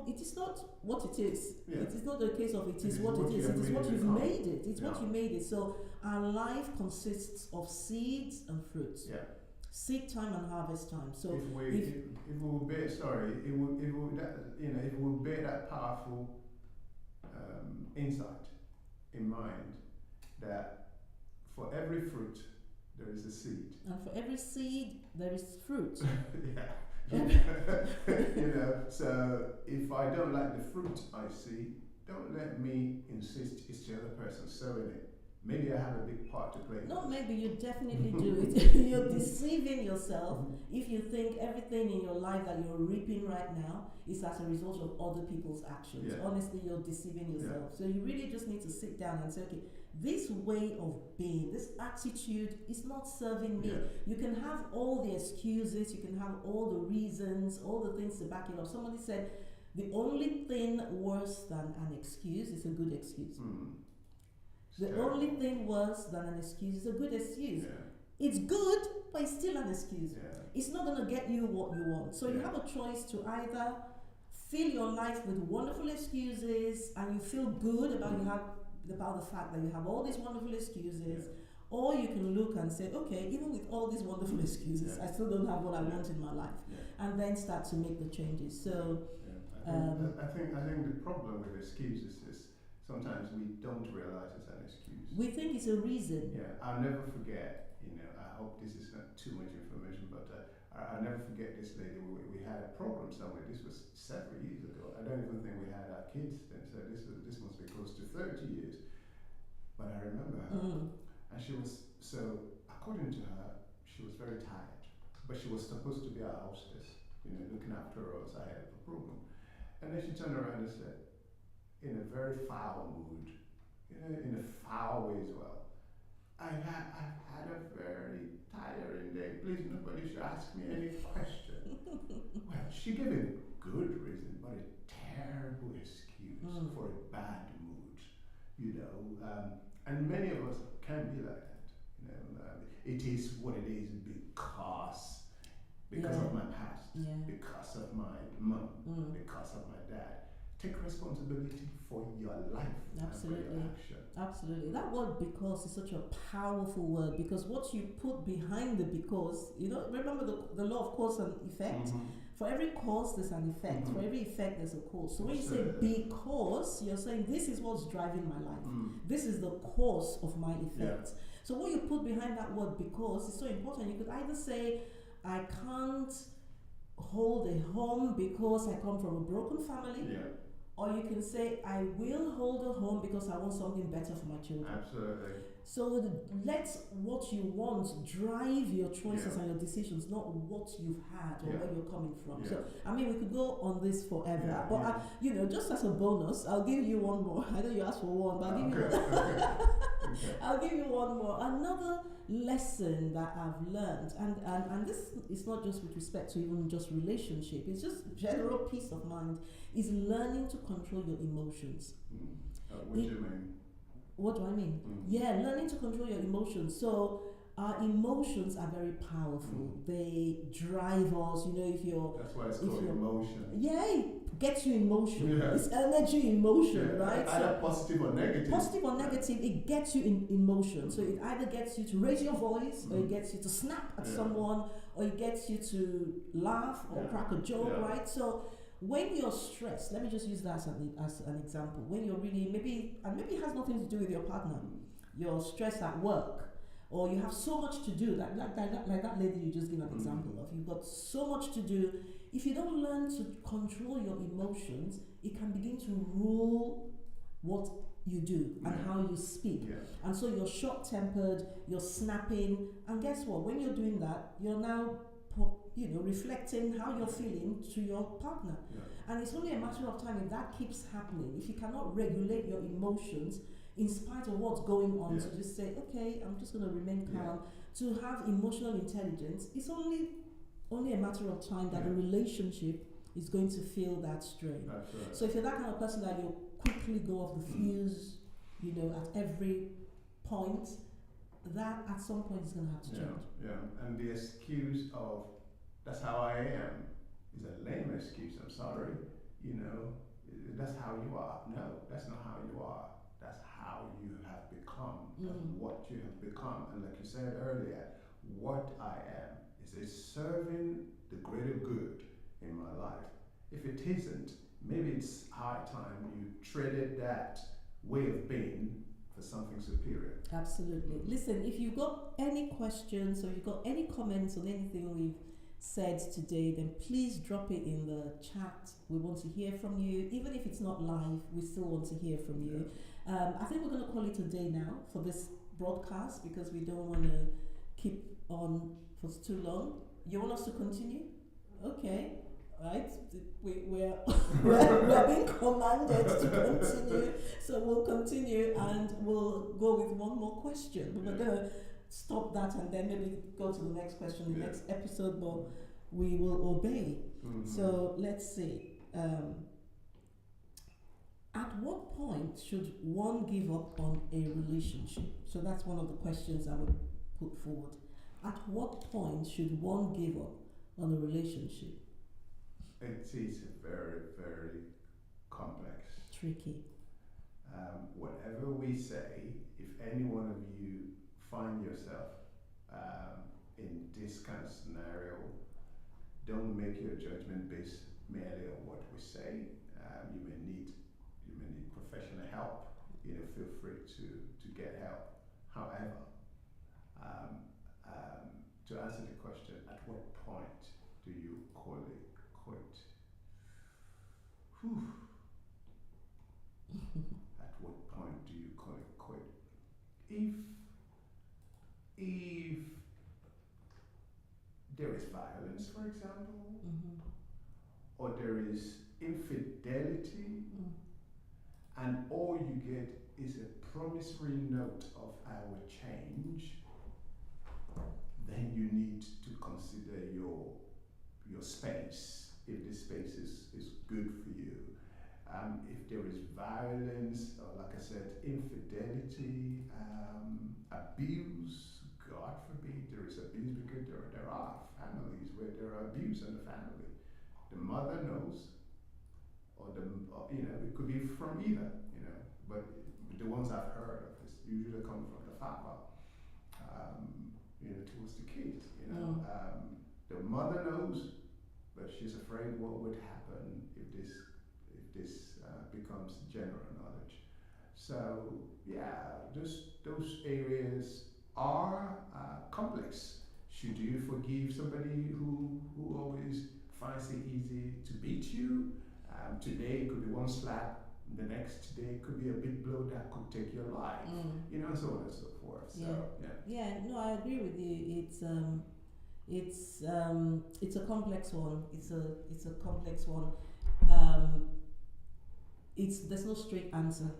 it is not what it is. Yeah. It is not a case of it is what it is. It is what you've made it. It's what you made it. So our life consists of seeds and fruits. Yeah. Seed time and harvest time. So if we will bear, if we will bear that powerful insight in mind that for every fruit there is a seed, and for every seed there is fruit. So if I don't like the fruit I see, don't let me insist it's the other person sowing it. Maybe I have a big part to play. No, maybe you definitely do it. You're deceiving yourself if you think everything in your life that you're reaping right now is as a result of other people's actions. Yeah. Honestly, you're deceiving yourself. So you really just need to sit down and say, okay, this way of being, this attitude is not serving me. Yeah. You can have all the excuses, you can have all the reasons, all the things to back it up. Somebody said, the only thing worse than an excuse is a good excuse. The only thing worse than an excuse is a good excuse. Yeah. It's good, but it's still an excuse. Yeah. It's not going to get you what you want. So you have a choice to either fill your life with wonderful excuses and you feel good about about the fact that you have all these wonderful excuses, or you can look and say, okay, even with all these wonderful excuses, I still don't have what I want in my life, and then start to make the changes. So I think the problem with excuses is sometimes we don't realize it's an excuse. We think it's a reason. Yeah, I'll never forget, I hope this is not too much information, but I'll never forget this lady. We had a program somewhere. This was several years ago. I don't even think we had our kids then, so this must be close to 30 years. But I remember her, and she was, so according to her, she was very tired, but she was supposed to be our hostess, looking after us ahead of the program. And then she turned around and said, in a very foul mood, in a foul way as well, I've had a very tiring day. Please, nobody should ask me any question. Well, she gave a good reason, but a terrible excuse for a bad mood, and many of us can be like that. It is what it is because of my past, because of my mom, because of my dad. Take responsibility for your life. Absolutely. And for your action. Absolutely. That word "because" is such a powerful word, because what you put behind the "because," remember the law of cause and effect? For every cause there's an effect. For every effect there's a cause. So when you say "because," you're saying this is what's driving my life. This is the cause of my effect. So what you put behind that word "because" is so important. You could either say, I can't hold a home because I come from a broken family. Or you can say, I will hold a home because I want something better for my children. Absolutely. So let what you want drive your choices and your decisions, not what you've had or where you're coming from. So, we could go on this forever. But, just as a bonus, I'll give you one more. I know you asked for one, but I'll give you one more. Another lesson that I've learned, and this is not just with respect to even just relationship, it's just general peace of mind, is learning to control your emotions. What do you mean? What do I mean? Learning to control your emotions. So our emotions are very powerful. They drive us. If you're that's why it's called emotion. It gets you in motion. It's energy in motion, right? Either positive or negative. Positive or negative, it gets you in motion. So it either gets you to raise your voice, or it gets you to snap at someone, or it gets you to laugh or crack a joke, right? So when you're stressed, let me just use that as an example. When you're really maybe it has nothing to do with your partner. You're stressed at work, or you have so much to do, like that lady you just gave an example of. You've got so much to do. If you don't learn to control your emotions, it can begin to rule what you do and how you speak. And so you're short-tempered, you're snapping, and guess what? When you're doing that, you're now reflecting how you're feeling to your partner. And it's only a matter of time if that keeps happening. If you cannot regulate your emotions in spite of what's going on, to just say, okay, I'm just going to remain calm, to have emotional intelligence, it's only a matter of time that a relationship is going to feel that strain. So if you're that kind of person that you'll quickly go off the fuse, at every point, that at some point is going to have to change. And the excuse of, that's how I am, is a lame excuse, I'm sorry. and what you have become. And like you said earlier, what I am, is it serving the greater good in my life? If it isn't, maybe it's high time you traded that way of being for something superior. Absolutely. Listen, if you've got any questions or you've got any comments on anything we've said today, then please drop it in the chat. We want to hear from you. Even if it's not live, we still want to hear from you. I think we're going to call it a day now for this broadcast because we don't want to keep on for too long. You want us to continue? Okay. Right? We're being commanded to continue. So we'll continue and we'll go with one more question. We're going to stop that and then maybe go to the next question, the next episode, but we will obey. So let's see. At what point should one give up on a relationship? So that's one of the questions I would put forward. At what point should one give up on a relationship? It's very, very complex. Tricky. Whatever we say, if any one of you find yourself in this kind of scenario, don't make your judgment based merely on what we say. You may need professional help. Feel free to get help. However, to answer the question, at what point do you call it quit? At what point do you call it quit? If there is violence, for example, or there is infidelity, and all you get is a promissory note of I will change, then you need to consider your space, if this space is good for you. If there is violence, or like I said, infidelity, abuse, God forbid there is abuse, because there are families where there are abuse in the family. The mother knows, or it could be from either, but the ones I've heard of is usually coming from the father, towards the kids, the mother knows, but she's afraid what would happen if this becomes general knowledge. So those areas are complex. Should you forgive somebody who always finds it easy to beat you? Today it could be one slap, the next day it could be a big blow that could take your life, so on and so forth. So no, I agree with you. It's a complex one. It's a complex one. There's no straight answer.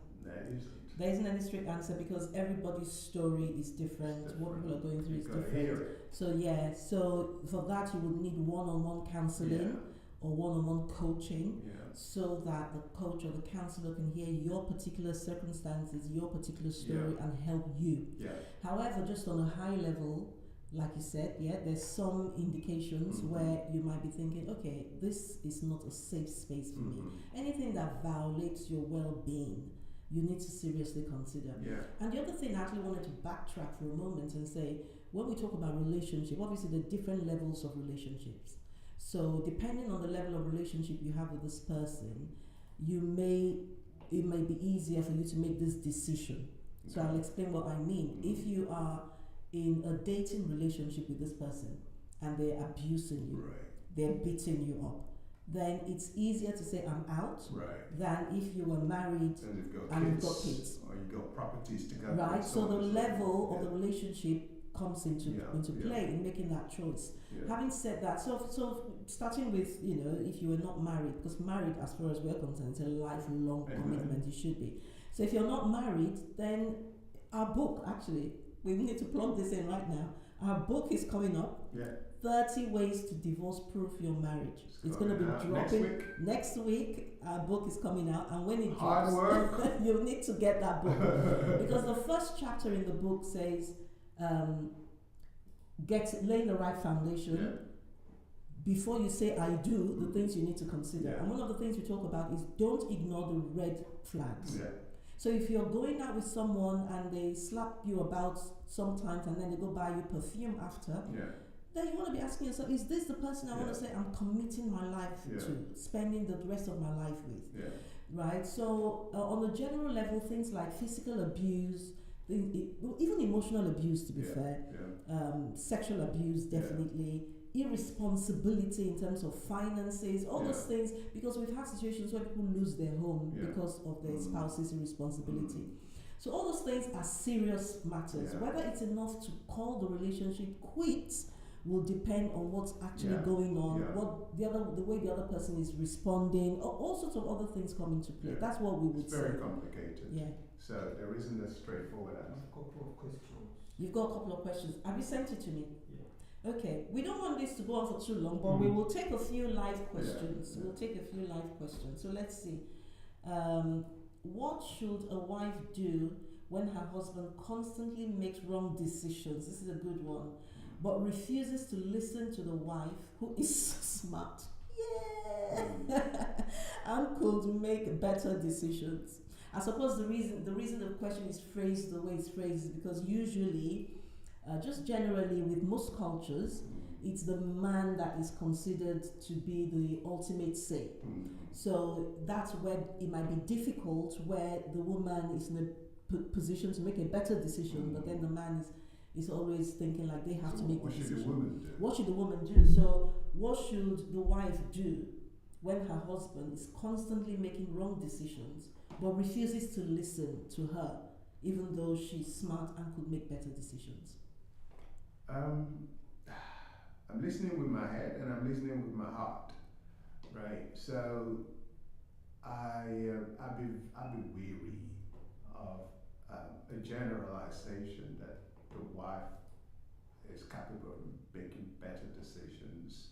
There isn't any straight answer because everybody's story is different. What people are going through is different. So for that you would need one-on-one counseling or one-on-one coaching, so that the coach or the counselor can hear your particular circumstances, your particular story, and help you. However, just on a high level, like you said, there's some indications where you might be thinking, okay, this is not a safe space for me. Anything that violates your well-being, you need to seriously consider. And the other thing, I actually wanted to backtrack for a moment and say, when we talk about relationship, obviously there are different levels of relationships. So depending on the level of relationship you have with this person, it may be easier for you to make this decision. So I'll explain what I mean. If you are in a dating relationship with this person and they're abusing you, they're beating you up, then it's easier to say I'm out than if you were married and you've got kids. Or you got properties together. Right, so the level of the relationship comes into play in making that choice. Having said that, so starting with, if you were not married, because married, as far as we're concerned, is a lifelong commitment, you should be. So if you're not married, then our book, actually, we need to plug this in right now. Our book is coming up. 30 ways to divorce-proof your marriage. It's going to be dropping next week. Our book is coming out, and when it drops, you need to get that book because the first chapter in the book says, laying the right foundation. Before you say I do, the things you need to consider. And one of the things we talk about is don't ignore the red flags. So if you're going out with someone and they slap you about sometimes and then they go buy you perfume after, then you want to be asking yourself, is this the person I want to say I'm committing my life to, spending the rest of my life with? Right? So on a general level, things like physical abuse, even emotional abuse, to be fair, sexual abuse, definitely, irresponsibility in terms of finances, all those things, because we've had situations where people lose their home because of their spouse's irresponsibility. So all those things are serious matters. Whether it's enough to call the relationship quits will depend on what's actually going on, what the way the other person is responding, all sorts of other things come into play. That's what we would say. It's very complicated. So there isn't a straightforward answer. A couple of questions. You've got a couple of questions. Have you sent it to me? Okay, we don't want this to go on for too long, but we will take a few live questions. We'll take a few live questions. So let's see. What should a wife do when her husband constantly makes wrong decisions? This is a good one. But refuses to listen to the wife who is smart. And could make better decisions. I suppose the reason the question is phrased the way it's phrased is because usually, just generally with most cultures, it's the man that is considered to be the ultimate say. So that's where it might be difficult, where the woman is in a position to make a better decision, but then the man is always thinking like they have to make the decision. What should the woman do? So what should the wife do when her husband is constantly making wrong decisions but refuses to listen to her, even though she's smart and could make better decisions? I'm listening with my head and I'm listening with my heart, right? So I'd be weary of a generalization that the wife is capable of making better decisions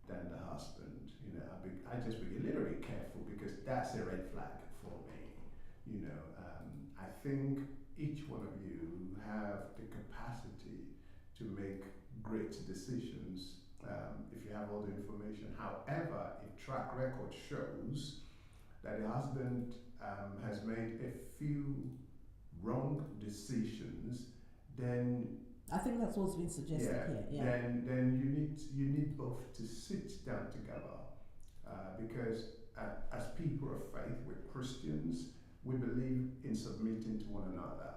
than the husband. You know, I just be a little bit careful because that's a red flag for me. You know, I think each one of you have the capacity to make great decisions if you have all the information. However, if track record shows that the husband has made a few wrong decisions, then I think that's what's been suggested here. Then you need both to sit down together because as people of faith, we're Christians, we believe in submitting to one another.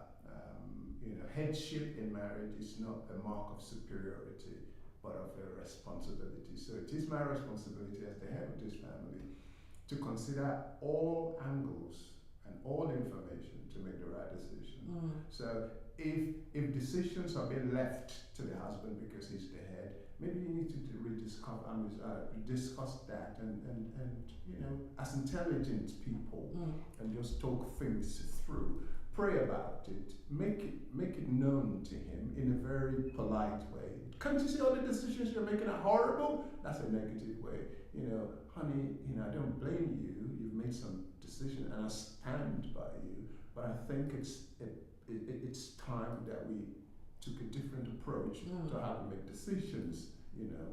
You know, headship in marriage is not a mark of superiority, but of a responsibility. So it is my responsibility as the head of this family to consider all angles and all information to make the right decision. So if decisions are being left to the husband because he's the head, maybe you need to discuss that and you know, as intelligent people, and just talk things through. Pray about it. Make it known to him in a very polite way. Can't you see all the decisions you're making are horrible? That's a negative way. You know, honey, you know, I don't blame you. You've made some decision and I stand by you. But I think it's time that we took a different approach to how we make decisions. You know,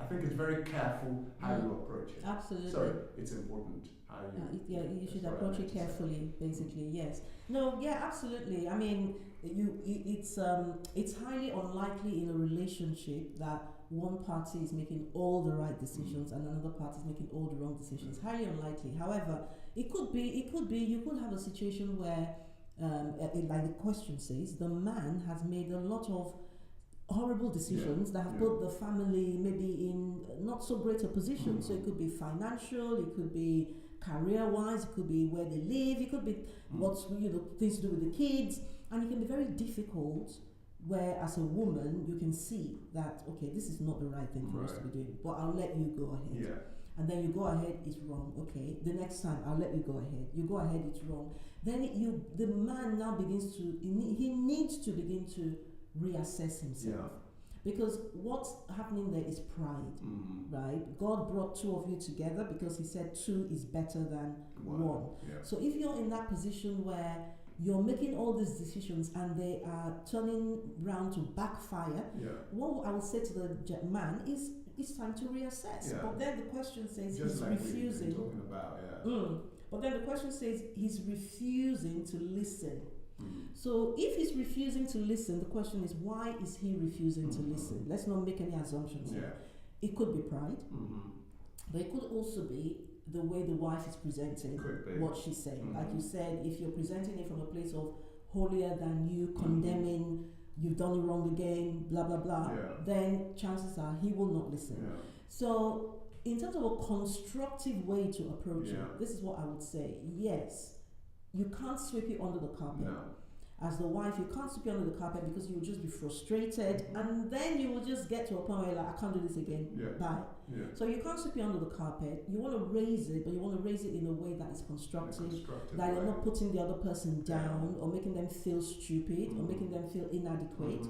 I think it's very careful how you approach it. Absolutely. Sorry, it's important how you. You should approach it carefully. Basically, yes. No, absolutely. I mean, it's highly unlikely in a relationship that one party is making all the right decisions and another party is making all the wrong decisions. Highly unlikely. However, it could be. You could have a situation where, like the question says, the man has made a lot of horrible decisions that have put the family maybe in not so great a position. So it could be financial, it could be career-wise, it could be where they live, it could be what's things to do with the kids, and it can be very difficult. Where as a woman you can see that this is not the right thing for us to be doing, but I'll let you go ahead. And then you go ahead, it's wrong. Okay, the next time I'll let you go ahead. You go ahead, it's wrong. Then the man now begins to he needs to begin to reassess himself, because what's happening there is pride, right? God brought two of you together because he said two is better than one. So if you're in that position where you're making all these decisions and they are turning round to backfire, what I will say to the man is it's time to reassess. But then the question says just he's like refusing. we've been talking about, But then the question says he's refusing to listen. Mm. So if he's refusing to listen, the question is, why is he refusing to listen? Let's not make any assumptions here. It could be pride, but it could also be the way the wife is presenting what she's saying. Like you said, if you're presenting it from a place of holier than you, condemning, you've done it wrong again, blah, blah, blah, then chances are he will not listen. So in terms of a constructive way to approach it, this is what I would say. Yes, you can't sweep it under the carpet. No. As the wife, you can't sweep it under the carpet because you will just be frustrated, and then you will just get to a point where you're like, I can't do this again. Bye. So you can't sweep it under the carpet. You want to raise it, but you want to raise it in a way that is constructive, that you're not putting the other person down or making them feel stupid or making them feel inadequate.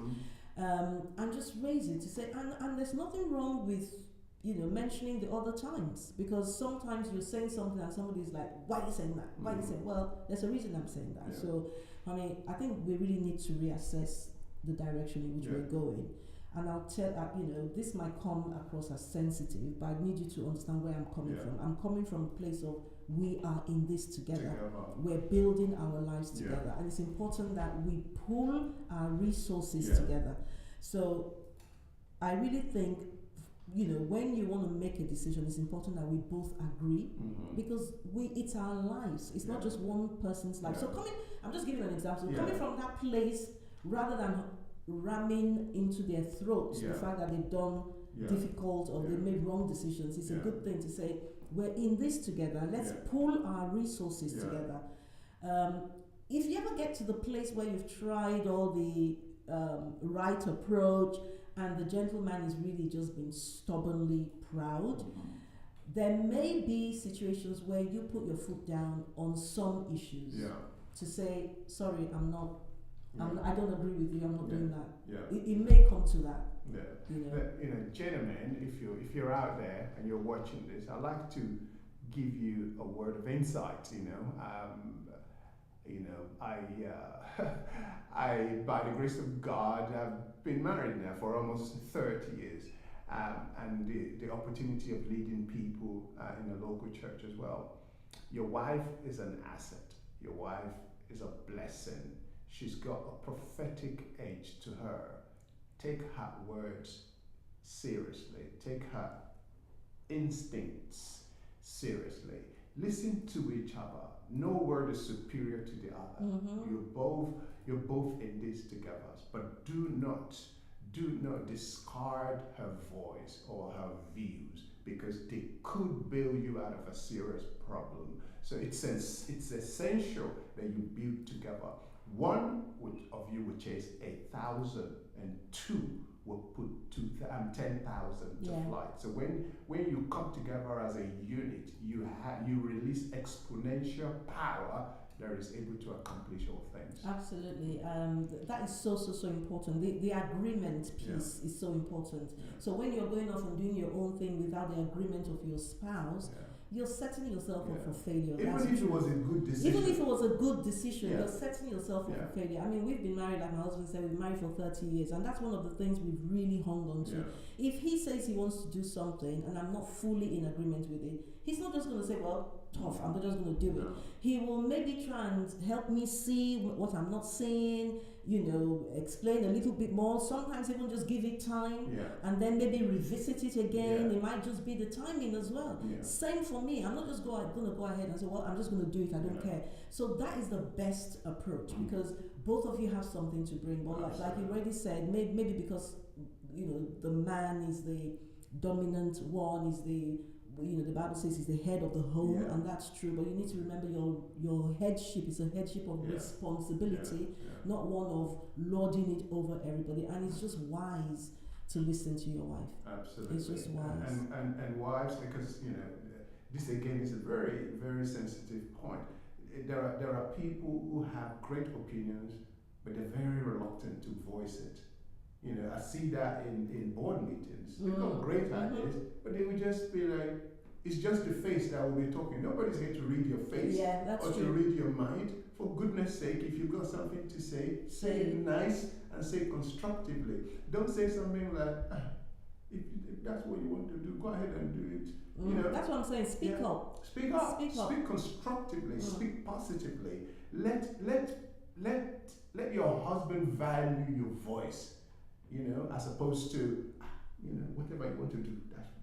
And just raise it to say, and there's nothing wrong with, you know, mentioning the other times, because sometimes you're saying something and somebody's like, why are you saying that? Why are you saying? Well, there's a reason I'm saying that. So, I mean, I think we really need to reassess the direction in which we're going. And I'll tell, you know, this might come across as sensitive, but I need you to understand where I'm coming from. I'm coming from a place of, we are in this together. We're building our lives together. And it's important that we pool our resources together. So I really think, you know, when you want to make a decision, it's important that we both agree, because it's our lives. It's not just one person's life. So I'm just giving an example. Coming from that place, rather than ramming into their throats the fact that they've done difficult or they made wrong decisions, it's a good thing to say, we're in this together. Let's pool our resources together. If you ever get to the place where you've tried all the right approach, and the gentleman is really just being stubbornly proud, there may be situations where you put your foot down on some issues to say, sorry, I don't agree with you, I'm not doing that. It may come to that. You know? But, you know, gentlemen, if you're out there and you're watching this, I'd like to give you a word of insight. I, by the grace of God, have been married now for almost 30 years, and the opportunity of leading people in a local church as well. Your wife is an asset. Your wife is a blessing. She's got a prophetic edge to her. Take her words seriously. Take her instincts seriously. Listen to each other. No word is superior to the other. You're both in this together. But do not discard her voice or her views, because they could bail you out of a serious problem. So it's essential that you build together. One of you will chase 1,000, and two will put 10,000 to flight. So when you come together as a unit, you release exponential power that is able to accomplish all things. Absolutely. That is so important. The agreement piece is so important. So when you're going off and doing your own thing without the agreement of your spouse, you're setting yourself up for failure. Even if it was a good decision. Even if it was a good decision, you're setting yourself up for failure. I mean, we've been married, like my husband said, we've been married for 30 years, and that's one of the things we've really hung on to. If he says he wants to do something and I'm not fully in agreement with it, he's not just going to say, well, tough, I'm not just going to do it. He will maybe try and help me see what I'm not seeing, you know, explain a little bit more, sometimes even just give it time, and then maybe revisit it again. It might just be the timing as well. Same for me. I'm not just going to go ahead and say, well, I'm just going to do it, I don't care. So that is the best approach, because both of you have something to bring. But like you already said, maybe because, you know, the man is the dominant one, is the, you know, the Bible says he's the head of the home, and that's true. But you need to remember your headship is a headship of responsibility, not one of lording it over everybody. And it's just wise to listen to your wife. Absolutely. It's just wise. And wives, because, you know, this again is a very, very sensitive point. There are people who have great opinions, but they're very reluctant to voice it. You know, I see that in board meetings. They've got great ideas, but they will just be like, it's just the face that will be talking. Nobody's here to read your face or to read your mind. For goodness sake, if you've got something to say it nice and say it constructively. Don't say something like, that's what you want to do, go ahead and do it. You know, That's what I'm saying. Speak up. Speak up. Speak up. Speak constructively. Speak positively. Let your husband value your voice. You know, as opposed to, you know, whatever you want to do,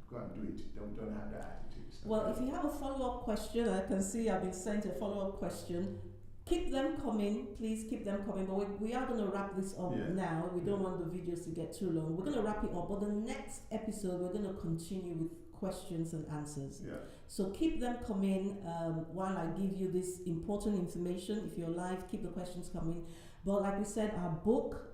go and do it. Don't have that attitude. Well, if you have a follow-up question, I can see I've been sent a follow-up question. Keep them coming, please keep them coming. But we are going to wrap this up now. We don't want the videos to get too long. We're going to wrap it up. But the next episode, we're going to continue with questions and answers. Yeah. So keep them coming while I give you this important information. If you're live, keep the questions coming. But like we said, our book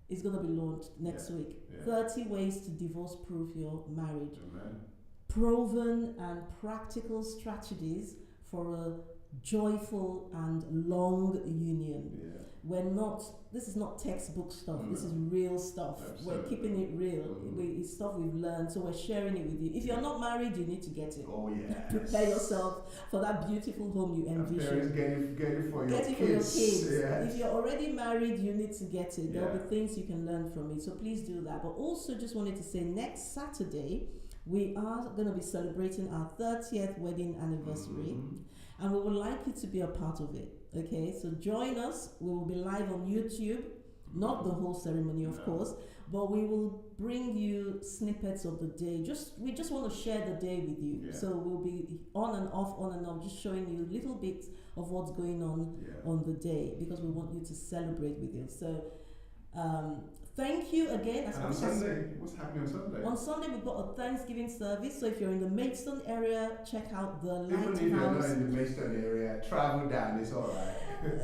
is going to be launched next week. 30 Ways to Divorce-Proof Your Marriage. Amen. Proven and practical strategies for a joyful and long union. This is not textbook stuff. This is real stuff. Absolutely. We're keeping it real. It's stuff we've learned, so we're sharing it with you. If you're not married, you need to get it. Oh yeah. Prepare yourself for that beautiful home you envision. Get it for your kids. For your kids. Yes. If you're already married, you need to get it. There'll be Yeah. things you can learn from it. So please do that. But also just wanted to say next Saturday, we are going to be celebrating our 30th wedding anniversary. And we would like you to be a part of it. Okay, so join us. We will be live on YouTube, not the whole ceremony, of course, but we will bring you snippets of the day. We just want to share the day with you. Yeah. So we'll be on and off, just showing you little bits of what's going on the day, because we want you to celebrate with you. So thank you again. And on Sunday, what's happening on Sunday? On Sunday, we've got a Thanksgiving service. So if you're in the Maidstone area, check out the Even Lighthouse. if you're not in the Maidstone area, travel down, it's all right.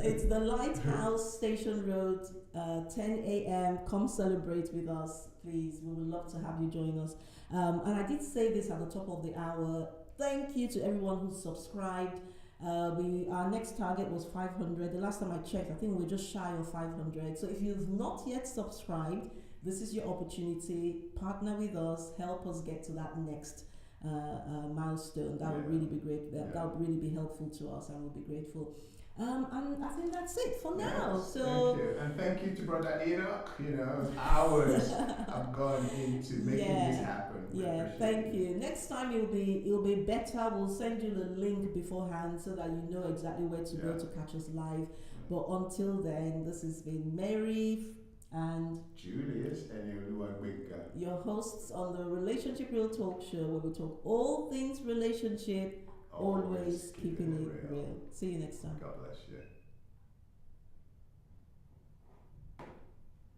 It's the Lighthouse Station Road, 10 a.m. Come celebrate with us, please. We would love to have you join us. And I did say this at the top of the hour. Thank you to everyone who subscribed. Our next target was 500. The last time I checked, I think we're just shy of 500. So if you've not yet subscribed, this is your opportunity. Partner with us, help us get to that next milestone. That would really be great. That would really be helpful to us, and we'll be grateful. And I think that's it for now. Yes, So thank you. And thank you to Brother Enoch. You know, hours have gone into making this happen. Thank you. Next time it'll be better. We'll send you the link beforehand so that you know exactly where to go to catch us live. But until then, this has been Mary and Julius and your hosts on the Relationship Real Talk Show, where we talk all things relationship, always keeping it real. See you next time. God bless you.